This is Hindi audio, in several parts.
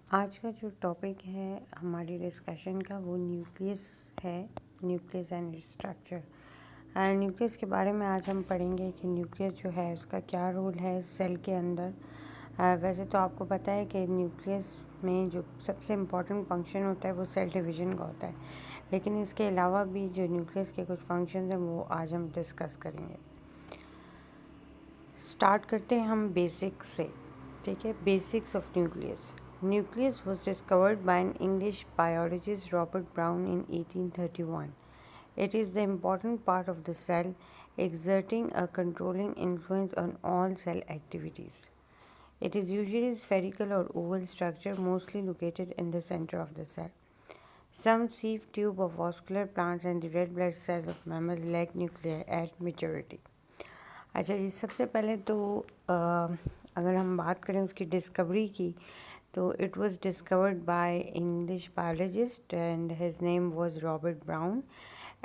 आज का जो टॉपिक है हमारी डिस्कशन का वो न्यूक्लियस है, nucleus and its structure. Nucleus के बारे में आज हम पढ़ेंगे कि न्यूक्लियस जो है उसका क्या रोल है सेल के अंदर। वैसे तो आपको पता है कि न्यूक्लियस में जो सबसे इम्पॉर्टेंट फंक्शन होता है वो सेल डिवीज़न का होता है, लेकिन इसके अलावा भी जो न्यूक्लियस के कुछ फंक्शन हैं वो आज हम डिस्कस करेंगे। स्टार्ट करते हैं हम बेसिक्स से, ठीक है। Basics of nucleus. Nucleus was discovered by an English biologist Robert Brown in 1831. It is the important part of the cell, exerting a controlling influence on all cell activities. It is usually spherical or oval structure, mostly located in the center of the cell. Some sieve tube of vascular plants and the red blood cells of mammals lack nuclei at maturity. अच्छा जी, सबसे पहले तो अगर हम बात करें उसकी डिस्कवरी की, तो it was discovered by English biologist and his name was Robert brown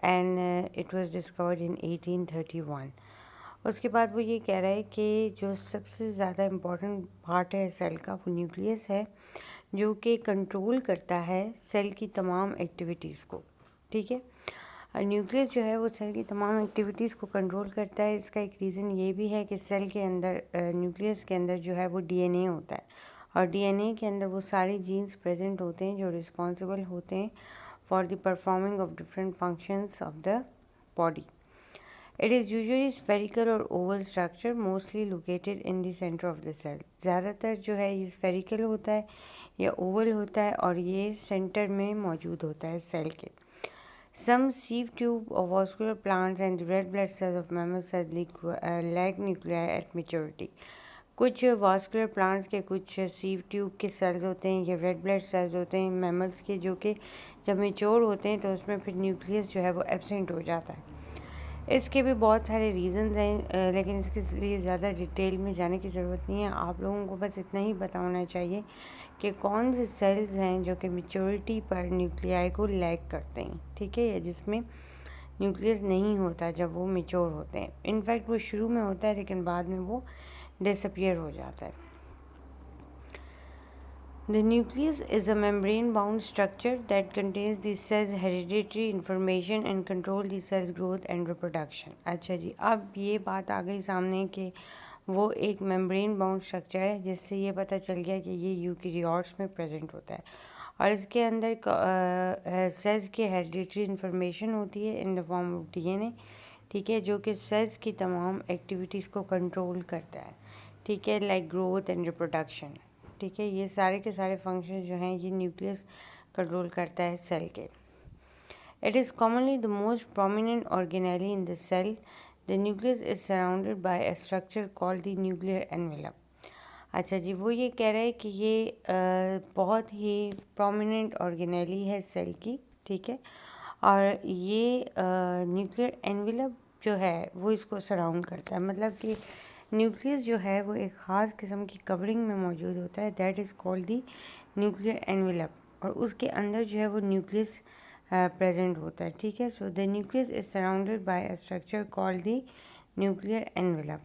and it was discovered in 1831। उसके बाद वो ये कह रहा है कि जो सबसे ज़्यादा इम्पोर्टेंट पार्ट है सेल का वो न्यूक्लियस है, जो कि कंट्रोल करता है सेल की तमाम एक्टिविटीज़ को, ठीक है। न्यूक्लियस जो है वो सेल की तमाम एक्टिविटीज़ को कंट्रोल करता है। इसका एक रीज़न ये भी है कि सेल के अंदर न्यूक्लियस के अंदर जो है वो डीएनए होता है, और डीएनए के अंदर वो सारे जीन्स प्रेजेंट होते हैं जो रिस्पॉन्सिबल होते हैं for the performing of different functions of the body. It is usually spherical और oval structure, mostly located in the centre of the cell. ज़्यादातर जो है ये स्फेरिकल होता है या ओवल होता है और ये सेंटर में मौजूद होता है सेल के। Some sieve tube of vascular plants and the red blood cells of mammals lack nuclei at maturity. कुछ वास्कुलर प्लांट्स के कुछ सीव ट्यूब के सेल्स होते हैं या रेड ब्लड सेल्स होते हैं मैमल्स के, जो कि जब मेच्योर होते हैं तो उसमें फिर न्यूक्लियस जो है वो एब्सेंट हो जाता है। इसके भी बहुत सारे रीज़न्स हैं, लेकिन इसके लिए ज़्यादा डिटेल में जाने की ज़रूरत नहीं है। आप लोगों को बस इतना ही पता होना चाहिए कि कौन से सेल्स हैं जो कि मेच्योरिटी पर न्यूक्लियाई को लैक करते हैं, ठीक है, या जिसमें न्यूक्लियस नहीं होता जब वो मेच्योर होते हैं। इनफैक्ट वो शुरू में होता है लेकिन बाद में वो डिसअपियर हो जाता है। The nucleus is a membrane-bound structure that contains the cell's hereditary information and control the cell's growth and reproduction. अच्छा जी, अब ये बात आ गई सामने कि वो एक मेम्ब्रेन बाउंड स्ट्रक्चर है, जिससे ये पता चल गया कि ये यूकेरियोट्स में प्रेजेंट होता है और इसके अंदर सेल्स की हेरिडिटरी इन्फॉर्मेशन होती है in the form of DNA, ठीक है, जो कि सेल्स की तमाम एक्टिविटीज़ को कंट्रोल करता है, ठीक है, लाइक ग्रोथ एंड रिप्रोडक्शन, ठीक है। ये सारे के सारे फंक्शन जो हैं ये न्यूक्लियस कंट्रोल करता है सेल के। It is commonly the most prominent organelle in the cell. The nucleus is surrounded by a structure called the nuclear envelope. अच्छा जी, वो ये कह रहा है कि ये बहुत ही प्रोमिनेंट ऑर्गेनेली है सेल की, ठीक है, और ये न्यूक्लियर एनवेलप जो है वो इसको सराउंड करता है। मतलब कि न्यूक्लियस जो है वो एक ख़ास किस्म की कवरिंग में मौजूद होता है, that is called the nuclear envelope, और उसके अंदर जो है वो न्यूक्लियस प्रेजेंट होता है, ठीक है। So the nucleus is surrounded by a structure called the nuclear envelope.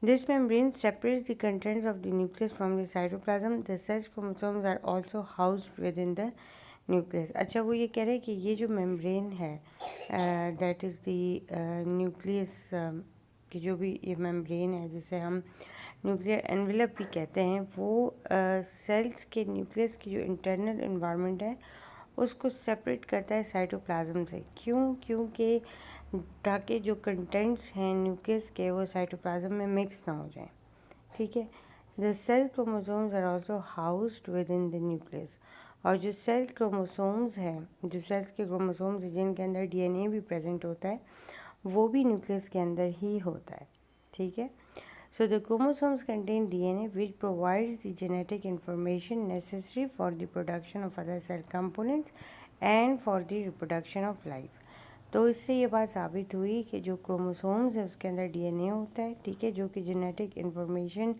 This membrane separates the contents of the nucleus from the cytoplasm. The sex chromosomes are also housed within the nucleus. अच्छा, वो ये कह रहे हैं कि ये जो मेम्ब्रेन है, दैट इज़ द न्यूक्लियस की जो भी ये मेम्ब्रेन है जिसे हम न्यूक्लियर एनवेलप भी कहते हैं, वो सेल्स के न्यूक्लियस की जो इंटरनल इन्वायरमेंट है उसको सेपरेट करता है साइटोप्लाज्म से। क्यों? क्योंकि ताकि जो कंटेंट्स हैं न्यूक्लियस के वो साइटोप्लाज्म में मिक्स ना हो जाएं, ठीक है। The cell chromosomes are also housed within the द न्यूक्लियस, और जो सेल क्रोमोसोम्स हैं, जो सेल्स के क्रोमोसोम्स जिनके अंदर डीएनए भी प्रेजेंट होता है, वो भी न्यूक्लियस के अंदर ही होता है, ठीक है। So the chromosomes contain DNA which provides the genetic information necessary for the production of other cell components and for the reproduction of life. तो इससे ये बात साबित हुई कि जो क्रोमोसोम्स है उसके अंदर डीएनए होता है, ठीक है, जो कि जेनेटिक इन्फॉर्मेशन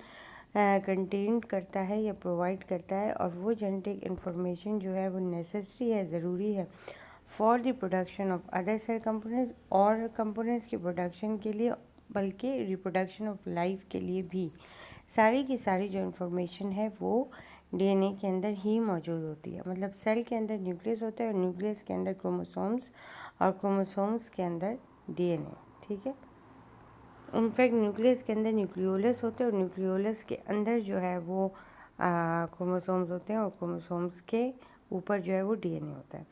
कंटेन करता है या प्रोवाइड करता है, और वो जेनेटिक इन्फॉर्मेशन जो है वो नेसेसरी है, ज़रूरी है for the production of other cell components, और कंपोनेंट्स की प्रोडक्शन के लिए, बल्कि रिप्रोडक्शन ऑफ लाइफ के लिए भी सारी की सारी जो इन्फॉर्मेशन है वो डीएनए के अंदर ही मौजूद होती है। मतलब सेल के अंदर न्यूक्लियस होता है और न्यूक्लियस के अंदर क्रोमोसोम्स और क्रोमोसोम्स के अंदर डीएनए। ठीक है, इनफैक्ट न्यूक्लियस के अंदर न्यूक्लियोलस होते हैं और न्यूक्लियोलस के अंदर जो है वो क्रोमोसोम्स होते हैं और क्रोमोसोम्स के ऊपर जो है वो डीएनए होता है।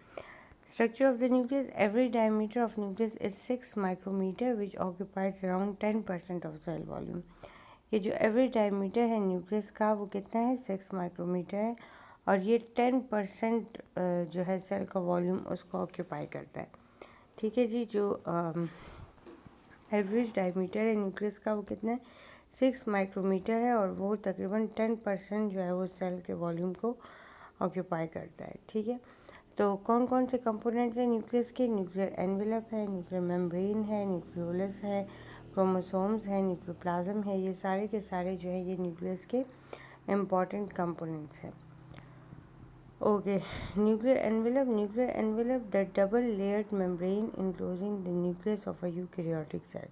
Structure of the nucleus, every diameter of nucleus is 6 micrometer which occupies around 10% of cell volume. ये जो एवरी डायमीटर है न्यूक्लियस का वो कितना है, 6 माइक्रोमीटर है और ये 10% जो है सेल का वॉल्यूम उसको ऑक्यूपाई करता है। ठीक है जी, जो एवरेज डायमीटर है न्यूक्लियस का वो कितना है, 6 माइक्रोमीटर है और वो तकरीबन 10% जो है वो सेल के वॉल्यूम को ऑक्यूपाई करता है। ठीक है, तो कौन कौन से कंपोनेंट्स हैं न्यूक्लियस के, न्यूक्लियर एनवेलप है, न्यूक्लियर मेम्ब्रेन है, न्यूक्लियोलस है, क्रोमोसोम्स है, न्यूक्लियोप्लाज्म है, ये सारे के सारे जो है ये न्यूक्लियस के इम्पॉर्टेंट कंपोनेंट्स हैं। Okay, nuclear envelope, the double layered membrane enclosing the nucleus of a eukaryotic cell।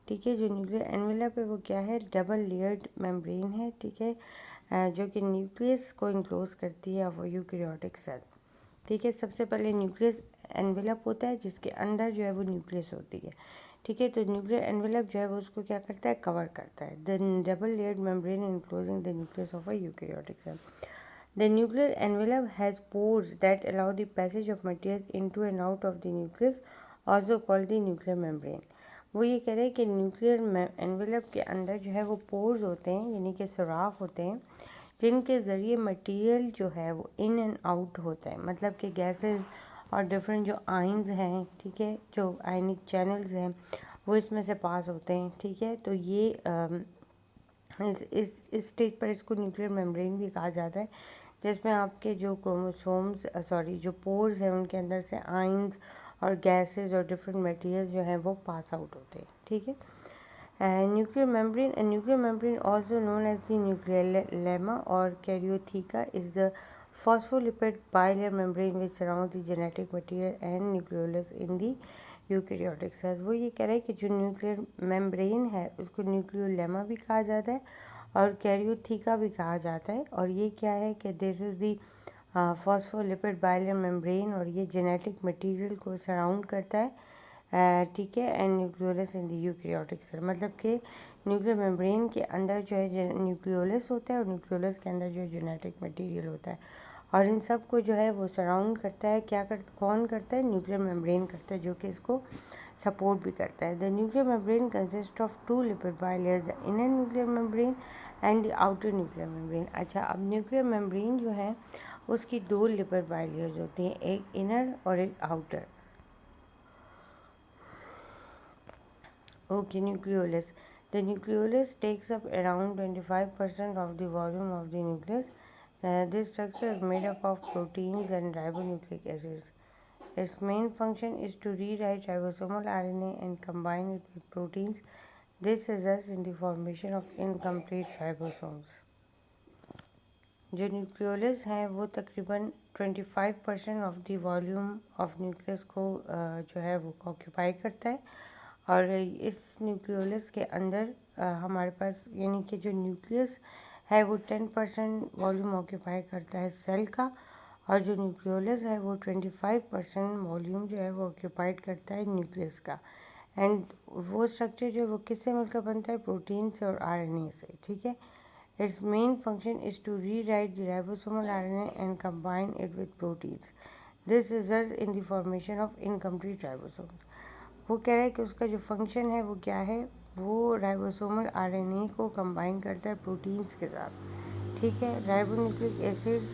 ठीक है, जो न्यूक्लियर एनवेलप है वो क्या है, डबल लेयर्ड मेम्ब्रेन है। ठीक है, जो कि न्यूक्लियस को इनक्लोज करती है ऑफ अ यूकैरियोटिक सेल। ठीक है, सबसे पहले न्यूक्लियस एनवेलप होता है जिसके अंदर जो है वो न्यूक्लियस होती है। ठीक है, तो न्यूक्लियर एनवेलप जो है वो उसको क्या करता है, कवर करता है। The double layered membrane enclosing the nucleus of a eukaryotic cell. The nuclear envelope has pores that allow the passage of materials into and out of the nucleus, also called the nuclear membrane। वो ये कह रहे हैं कि न्यूक्लियर एनवेलप के अंदर जो है वो पोर्स होते हैं, यानी कि सुराख होते हैं, जिनके ज़रिए मटेरियल जो है वो इन एंड आउट होता है। मतलब कि गैसेस और डिफरेंट जो आइंस हैं, ठीक है, जो आयनिक चैनल्स हैं वो इसमें से पास होते हैं। ठीक है, तो ये इस स्टेज पर इसको न्यूक्लियर मेम्ब्रेन भी कहा जाता है, जिसमें आपके जो क्रोमोसोम्स जो पोर्स हैं उनके अंदर से आइंस और गैसेस और डिफरेंट मटेरियल्स जो हैं वो पास आउट होते हैं। ठीक है, nuclear membrane also known as the nuclear lamina और karyotheca is the phospholipid bilayer membrane which surround the genetic material and nucleolus in the eukaryotic cells. वो ये कह रहे हैं कि जो न्यूक्लियर मेम्ब्रेन है उसको न्यूक्लियोलेमा भी कहा जाता है और कैरियोथिका भी कहा जाता है। और ये क्या है कि this is the phospholipid boiler membrane और ये जेनेटिक मटेरियल को सराउंड करता है। ठीक है, and nucleolus in the eukaryotic cell. मतलब कि न्यूक्लियर मेम्ब्रेन के अंदर जो है न्यूक्लियोलस होता है और न्यूक्लियोलस के अंदर जो है जेनेटिक मटेरियल होता है और इन सब को जो है वो सराउंड करता है। कौन करता है, न्यूक्लियर मेम्ब्रेन करता है, जो कि इसको सपोर्ट भी करता है। The nuclear membrane consist of 2 lipid bilayers, the inner nuclear membrane and the outer nuclear membrane. अच्छा, अब न्यूक्लियर मेम्ब्रेन जो है उसकी 2 लिपिड बाइलेयर्स होती हैं, एक इनर और एक outer. Okay, nucleolus, the nucleolus takes up around 25% of the volume of the nucleus. This structure is made up of proteins and ribonucleic acids. Its main function is to rewrite ribosomal RNA and combine it with proteins. This results in the formation of incomplete ribosomes. जो न्यूक्लियोलस हैं वो तकरीबन 25% of the volume of nucleus को जो है वो ऑक्यूपाई करता है और इस न्यूक्लियोलस के अंदर हमारे पास यानी कि जो न्यूक्लियस है वो 10% वॉल्यूम ऑक्यूपाई करता है सेल का और जो न्यूक्लियोलस है वो 25% वॉल्यूम जो है वो ऑक्यूपाइड करता है न्यूक्लियस का। एंड वो स्ट्रक्चर जो है वो किससे मिलकर बनता है, प्रोटीन से और आरएनए से। ठीक है, its main function is to rewrite the ribosomal RNA and combine it with proteins. This result in the formation of incomplete ribosomes. वो कह रहा है कि उसका जो फंक्शन है वो क्या है, वो राइबोसोमल आरएनए को कंबाइन करता है प्रोटीन्स के साथ। ठीक है, राइबोन्यूक्लिक एसिड्स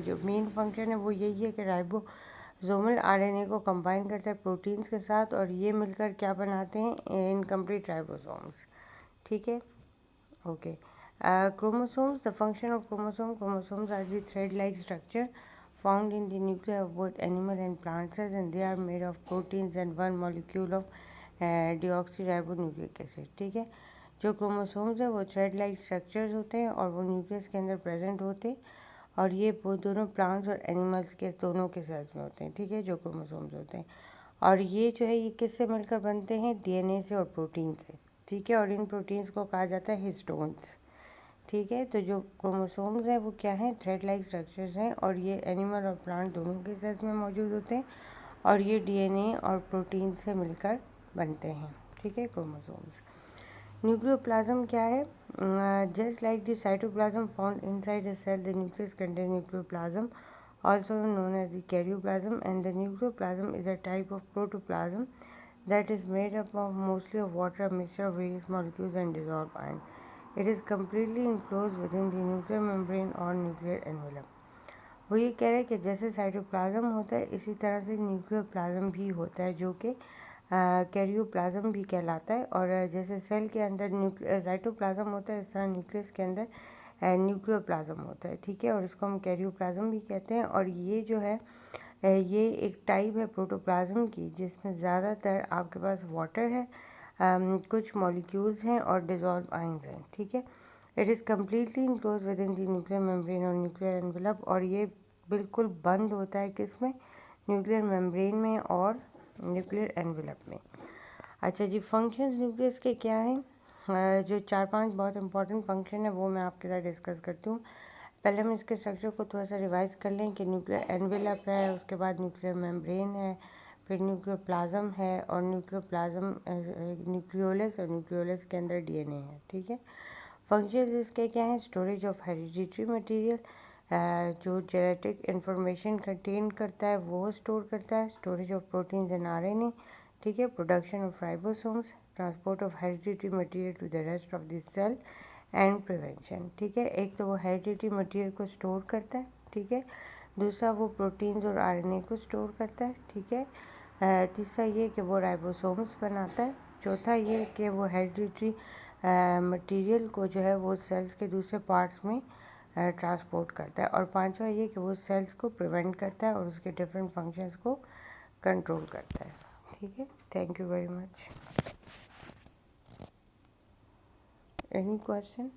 जो मेन फंक्शन है वो यही है कि राइबोसोमल आरएनए को कंबाइन करता है प्रोटीन्स के साथ और ये मिलकर क्या बनाते हैं, इनकम्प्लीट राइबोसोम्स। ठीक है, okay. Chromosomes, the function of chromosomes are the thread-like structure found in the nuclei of both animal and plant cells and they are made of proteins and one molecule of deoxyribonucleic acid। ठीक है, जो क्रोमोसोम्स है वो थ्रेड लाइक स्ट्रक्चर्स होते हैं और वो न्यूक्लियस के अंदर प्रेजेंट होते हैं और ये वो दोनों प्लांट्स और एनिमल्स के दोनों के सेल्स में होते हैं। ठीक है, जो क्रोमोसोम्स होते हैं और ये जो है ये किससे मिलकर बनते हैं, डीएनए से और प्रोटीन से। ठीक है, और इन प्रोटीन्स को कहा जाता है हिस्टोन्स। ठीक है, तो जो क्रोमोसोम्स हैं वो क्या हैं, थ्रेड लाइक स्ट्रक्चर्स हैं, और ये एनिमल और प्लांट दोनों के सेल्स में मौजूद होते हैं, और ये डीएनए और प्रोटीन से मिलकर बनते हैं। ठीक है, क्रोमोसोम्स। न्यूक्लियोप्लाज्म क्या है, just like the cytoplasm found inside the cell, the nucleus contain nucleoplasm also known as the karyoplasm, and the nucleoplasm is a type of protoplasm that is made up of mostly of water, a mixture of various molecules and dissolved ions. It is completely enclosed within the nuclear membrane or nuclear envelope. वो ये कह रहे हैं कि जैसे साइटोप्लाज्म होता है इसी तरह से न्यूक्लियोप्लाज्म भी होता है, जो कि कैरियोप्लाज्म भी कहलाता है। और जैसे सेल के अंदर साइटोप्लाज्म होता है, इस तरह न्यूक्लियस के अंदर न्यूक्लियोप्लाज्म होता है। ठीक है, और इसको हम कैरियोप्लाज्म भी कहते हैं। और ये जो है ये एक टाइप है प्रोटोप्लाज्म की, जिसमें ज़्यादातर आपके पास वाटर है, कुछ मॉलिक्यूल्स हैं और डिजॉल्व आयंस हैं। ठीक है, it is completely enclose with the the nuclear membrane और न्यूक्लियर एनवेलप, और ये बिल्कुल बंद होता है किस में, न्यूक्लियर मेम्ब्रेन में और न्यूक्लियर एनवेलप में। अच्छा जी, फंक्शंस न्यूक्लियस के क्या हैं, जो 4-5 बहुत इंपॉर्टेंट फंक्शन है वो मैं आपके साथ डिस्कस करती हूँ। पहले हम इसके स्ट्रक्चर को थोड़ा सा रिवाइज कर लें कि न्यूक्लियर एनवेलप है, उसके बाद न्यूक्लियर मेम्ब्रेन है, फिर न्यूक्लियोप्लाज्म है, और न्यूक्लियोप्लाज्म न्यूक्लियोलस, और न्यूक्लियोलस के अंदर डीएनए है। ठीक है, फंक्शंस इसके क्या हैं, स्टोरेज ऑफ हेरिडिटरी मटेरियल, जो जेनेटिक इंफॉर्मेशन कंटेन करता है वो स्टोर करता है, storage of proteins and RNA. ठीक है, production of ribosomes, transport of hereditary material to the rest of the cell and prevention. ठीक है, एक तो वो हेरिडिटरी मटेरियल को स्टोर करता है। ठीक है, दूसरा वो प्रोटीन्स और आरएनए को स्टोर करता है। ठीक है, तीसरा ये कि वो राइबोसोम्स बनाता है। चौथा ये कि वो हेरिडिटरी मटेरियल को जो है वो सेल्स के दूसरे पार्ट्स में ट्रांसपोर्ट करता है। और पांचवा ये कि वो सेल्स को प्रिवेंट करता है और उसके डिफरेंट फंक्शंस को कंट्रोल करता है। ठीक है, thank you very much. Any question?